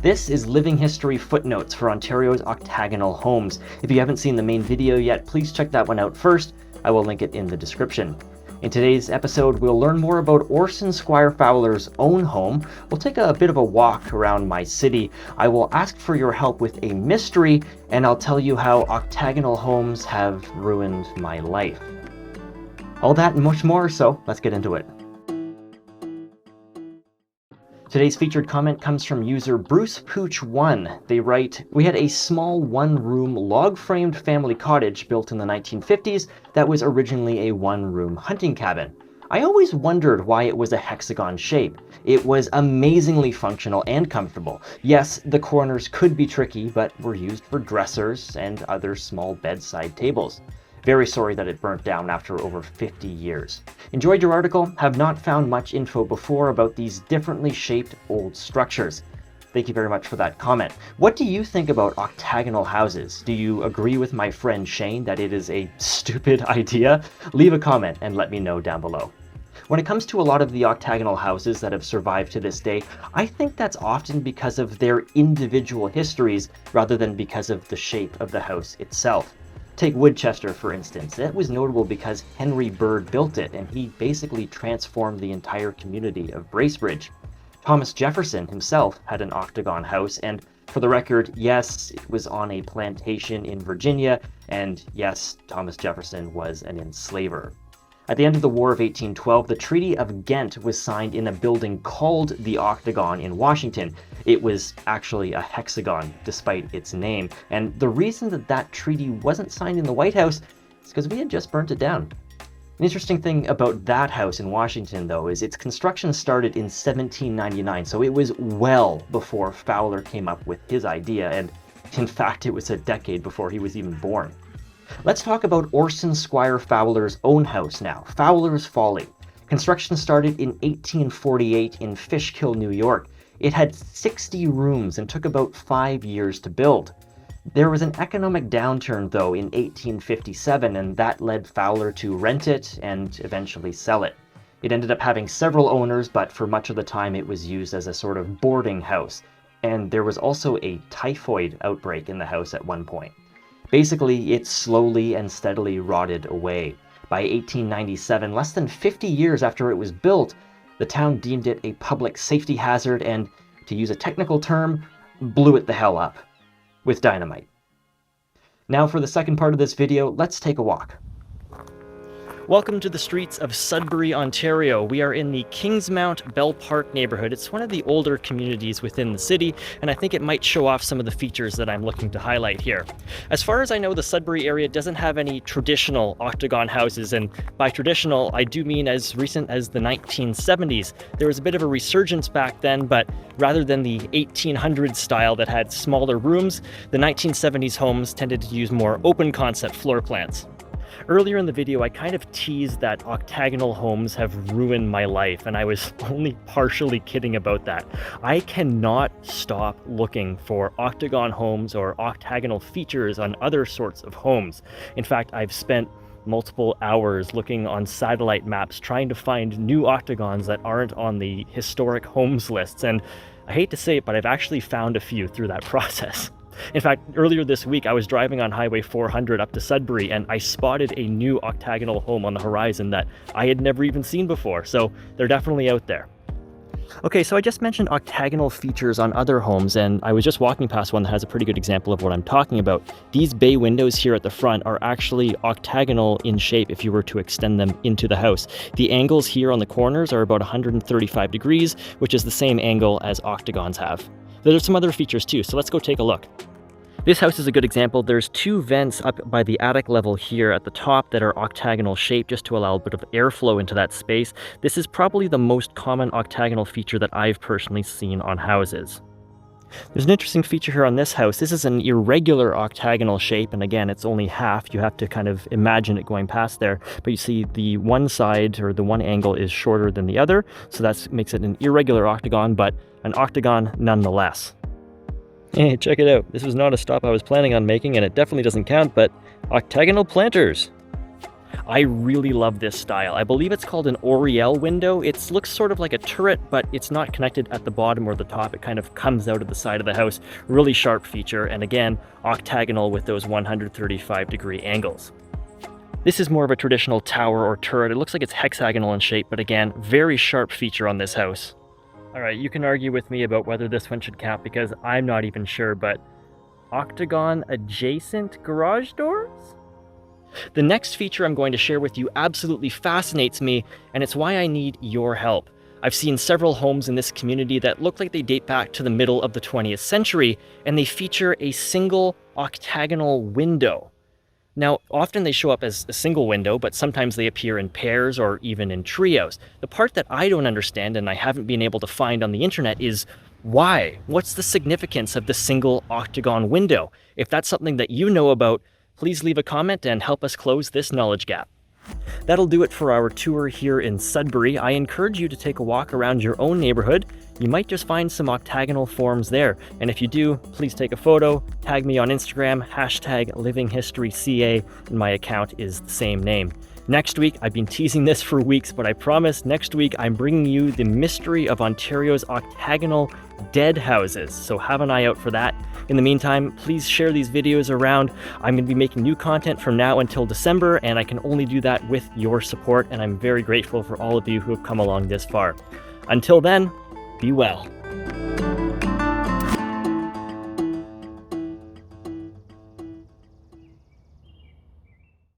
This is Living History Footnotes for Ontario's octagonal homes. If you haven't seen the main video yet, please check that one out first. I will link it in the description. In today's episode, we'll learn more about Orson Squire Fowler's own home. We'll take a bit of a walk around my city. I will ask for your help with a mystery, and I'll tell you how octagonal homes have ruined my life. All that and much more, so let's get into it. Today's featured comment comes from user BrucePooch1. They write, "We had a small one-room log-framed family cottage built in the 1950s that was originally a one-room hunting cabin. I always wondered why it was a hexagon shape. It was amazingly functional and comfortable. Yes, the corners could be tricky, but were used for dressers and other small bedside tables. Very sorry that it burnt down after over 50 years. Enjoyed your article. Have not found much info before about these differently shaped old structures." Thank you very much for that comment. What do you think about octagonal houses? Do you agree with my friend Shane that it is a stupid idea? Leave a comment and let me know down below. When it comes to a lot of the octagonal houses that have survived to this day, I think that's often because of their individual histories rather than because of the shape of the house itself. Take Woodchester, for instance. It was notable because Henry Bird built it, and he basically transformed the entire community of Bracebridge. Thomas Jefferson himself had an octagon house, and for the record, yes, it was on a plantation in Virginia, and yes, Thomas Jefferson was an enslaver. At the end of the War of 1812, the Treaty of Ghent was signed in a building called the Octagon in Washington. It was actually a hexagon, despite its name. And the reason that that treaty wasn't signed in the White House is because we had just burnt it down. An interesting thing about that house in Washington, though, is its construction started in 1799, so it was well before Fowler came up with his idea, and in fact, it was a decade before he was even born. Let's talk about Orson Squire Fowler's own house now, Fowler's Folly. Construction started in 1848 in Fishkill, New York. It had 60 rooms and took about 5 years to build. There was an economic downturn, though, in 1857, and that led Fowler to rent it and eventually sell it. It ended up having several owners, but for much of the time it was used as a sort of boarding house. And there was also a typhoid outbreak in the house at one point. Basically, it slowly and steadily rotted away. By 1897, less than 50 years after it was built, the town deemed it a public safety hazard and, to use a technical term, blew it the hell up with dynamite. Now for the second part of this video, let's take a walk. Welcome to the streets of Sudbury, Ontario. We are in the Kingsmount Bell Park neighborhood. It's one of the older communities within the city, and I think it might show off some of the features that I'm looking to highlight here. As far as I know, the Sudbury area doesn't have any traditional octagon houses, and by traditional, I do mean as recent as the 1970s. There was a bit of a resurgence back then, but rather than the 1800s style that had smaller rooms, the 1970s homes tended to use more open concept floor plans. Earlier in the video, I kind of teased that octagonal homes have ruined my life, and I was only partially kidding about that. I cannot stop looking for octagon homes or octagonal features on other sorts of homes. In fact, I've spent multiple hours looking on satellite maps trying to find new octagons that aren't on the historic homes lists, and I hate to say it, but I've actually found a few through that process. In fact, earlier this week, I was driving on Highway 400 up to Sudbury, and I spotted a new octagonal home on the horizon that I had never even seen before, so they're definitely out there. Okay, so I just mentioned octagonal features on other homes, and I was just walking past one that has a pretty good example of what I'm talking about. These bay windows here at the front are actually octagonal in shape if you were to extend them into the house. The angles here on the corners are about 135 degrees, which is the same angle as octagons have. There are some other features too, so let's go take a look. This house is a good example. There's two vents up by the attic level here at the top that are octagonal shaped just to allow a bit of airflow into that space. This is probably the most common octagonal feature that I've personally seen on houses. There's an interesting feature here on this house. This is an irregular octagonal shape, and again, it's only half. You have to kind of imagine it going past there. But you see the one side, or the one angle, is shorter than the other, so that makes it an irregular octagon, but an octagon nonetheless. Hey, check it out. This was not a stop I was planning on making, and it definitely doesn't count, but octagonal planters. I really love this style. I believe it's called an Oriel window. It looks sort of like a turret, but it's not connected at the bottom or the top. It kind of comes out of the side of the house. Really sharp feature, and again, octagonal with those 135-degree angles. This is more of a traditional tower or turret. It looks like it's hexagonal in shape, but again, very sharp feature on this house. All right, you can argue with me about whether this one should count because I'm not even sure, but octagon adjacent garage doors? The next feature I'm going to share with you absolutely fascinates me, and it's why I need your help. I've seen several homes in this community that look like they date back to the middle of the 20th century, and they feature a single octagonal window. Now, often they show up as a single window, but sometimes they appear in pairs or even in trios. The part that I don't understand and I haven't been able to find on the internet is why? What's the significance of the single octagon window? If that's something that you know about, please leave a comment and help us close this knowledge gap. That'll do it for our tour here in Sudbury. I encourage you to take a walk around your own neighborhood. You might just find some octagonal forms there. And if you do, please take a photo, tag me on Instagram, #LivingHistoryCA, and my account is the same name. Next week, I've been teasing this for weeks, but I promise next week I'm bringing you the mystery of Ontario's octagonal dead houses. So have an eye out for that. In the meantime, please share these videos around. I'm going to be making new content from now until December, and I can only do that with your support, and I'm very grateful for all of you who have come along this far. Until then, be well.